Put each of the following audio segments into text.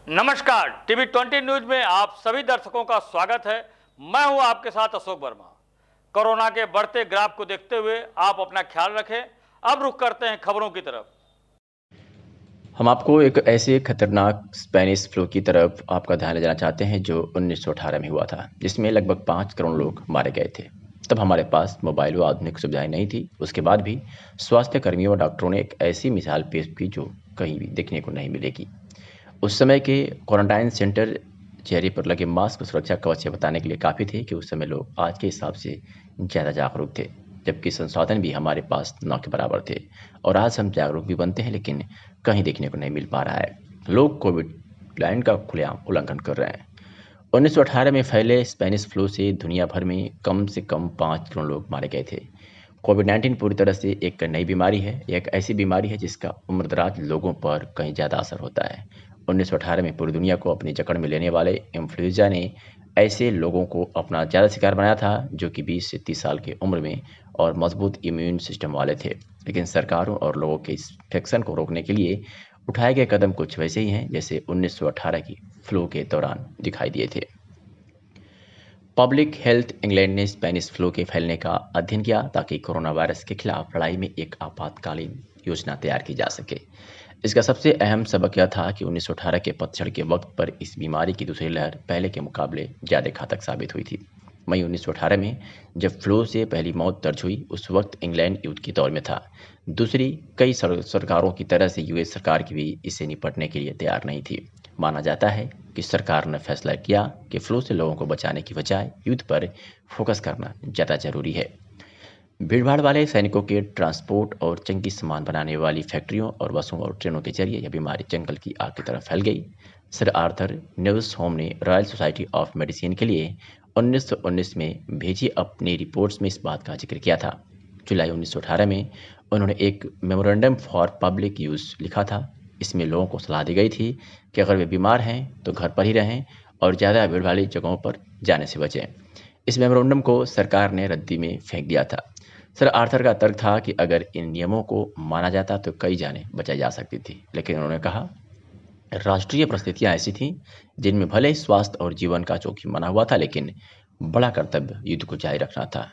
नमस्कार, TV 20 news में आप सभी दर्शकों का स्वागत है। मैं हूं आपके साथ अशोक वर्मा। कोरोना के बढ़ते ग्राफ को देखते हुए आप अपना ख्याल रखें। अब रुख करते हैं खबरों की तरफ। हम आपको एक ऐसे खतरनाक स्पेनिश फ्लू की तरफ आपका ध्यान ले जाना चाहते हैं जो 1918 में हुआ था, जिसमें लगभग 5 करोड़ लोग मारे गए थे। तब हमारे पास मोबाइल व आधुनिक सुविधाएं नहीं थी। उसके बाद भी स्वास्थ्य कर्मियों और डॉक्टरों ने एक ऐसी मिसाल पेश की जो कहीं भी देखने को नहीं मिलेगी। उस समय के क्वारंटाइन सेंटर चेहरे पर लगे मास्क सुरक्षा कवच से बताने के लिए काफ़ी थे कि उस समय लोग आज के हिसाब से ज़्यादा जागरूक थे, जबकि संसाधन भी हमारे पास न के बराबर थे। और आज हम जागरूक भी बनते हैं, लेकिन कहीं देखने को नहीं मिल पा रहा है। लोग कोविड लाइन का खुलेआम उल्लंघन कर रहे हैं। 1918 में फैले स्पेनिश फ्लू से दुनिया भर में कम से कम 5 करोड़ लोग मारे गए थे। कोविड-19 पूरी तरह से एक नई बीमारी है। यह एक ऐसी बीमारी है जिसका उम्रदराज लोगों पर कहीं ज़्यादा असर होता है। 1918 में पूरी दुनिया को अपनी जकड़ में लेने वाले इन्फ्लुएंजा ने ऐसे लोगों को अपना ज़्यादा शिकार बनाया था, जो कि 20 से 30 साल की उम्र में और मजबूत इम्यून सिस्टम वाले थे। लेकिन सरकारों और लोगों के इस इन्फेक्शन को रोकने के लिए उठाए गए कदम कुछ वैसे ही हैं जैसे 1918 की फ्लू के दौरान दिखाई दिए थे। पब्लिक हेल्थ इंग्लैंड ने स्पेनिश फ्लू के फैलने का अध्ययन किया ताकि कोरोना वायरस के खिलाफ लड़ाई में एक आपातकालीन योजना तैयार की जा सके। इसका सबसे अहम सबक यह था कि 1918 के पतझड़ के वक्त पर इस बीमारी की दूसरी लहर पहले के मुकाबले ज़्यादा घातक साबित हुई थी। मई 1918 में जब फ्लू से पहली मौत दर्ज हुई, उस वक्त इंग्लैंड युद्ध के दौर में था। दूसरी कई सरकारों की तरह से यूएस सरकार की भी इससे निपटने के लिए तैयार नहीं थी। माना जाता है कि सरकार ने फैसला किया कि फ्लू से लोगों को बचाने की बजाय युद्ध पर फोकस करना ज़्यादा जरूरी है। भीड़भाड़ वाले सैनिकों के ट्रांसपोर्ट और जंगी सामान बनाने वाली फैक्ट्रियों और बसों और ट्रेनों के जरिए यह बीमारी जंगल की आग की तरफ फैल गई। सर आर्थर न्यूज होम ने रॉयल सोसाइटी ऑफ मेडिसिन के लिए 1919 में भेजी अपनी रिपोर्ट्स में इस बात का जिक्र किया था। जुलाई 1918 में उन्होंने एक मेमोरेंडम फॉर पब्लिक यूज लिखा था। इसमें लोगों को सलाह दी गई थी कि अगर वे बीमार हैं तो घर पर ही रहें और ज़्यादा भीड़ वाली जगहों पर जाने से बचें। इस मेमोरेंडम को सरकार ने रद्दी में फेंक दिया था। सर आर्थर का तर्क था कि अगर इन नियमों को माना जाता तो कई जानें बचाई जा सकती थी, लेकिन उन्होंने कहा राष्ट्रीय परिस्थितियां ऐसी थीं जिनमें भले ही स्वास्थ्य और जीवन का जोखिम बना हुआ था, लेकिन बड़ा कर्तव्य युद्ध को जारी रखना था।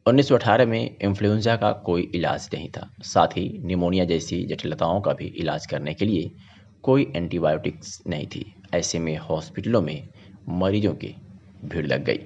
1918 में इन्फ्लुएंजा का कोई इलाज नहीं था, साथ ही निमोनिया जैसी जटिलताओं का भी इलाज करने के लिए कोई एंटीबायोटिक्स नहीं थी। ऐसे में हॉस्पिटलों में मरीजों की भीड़ लग गई।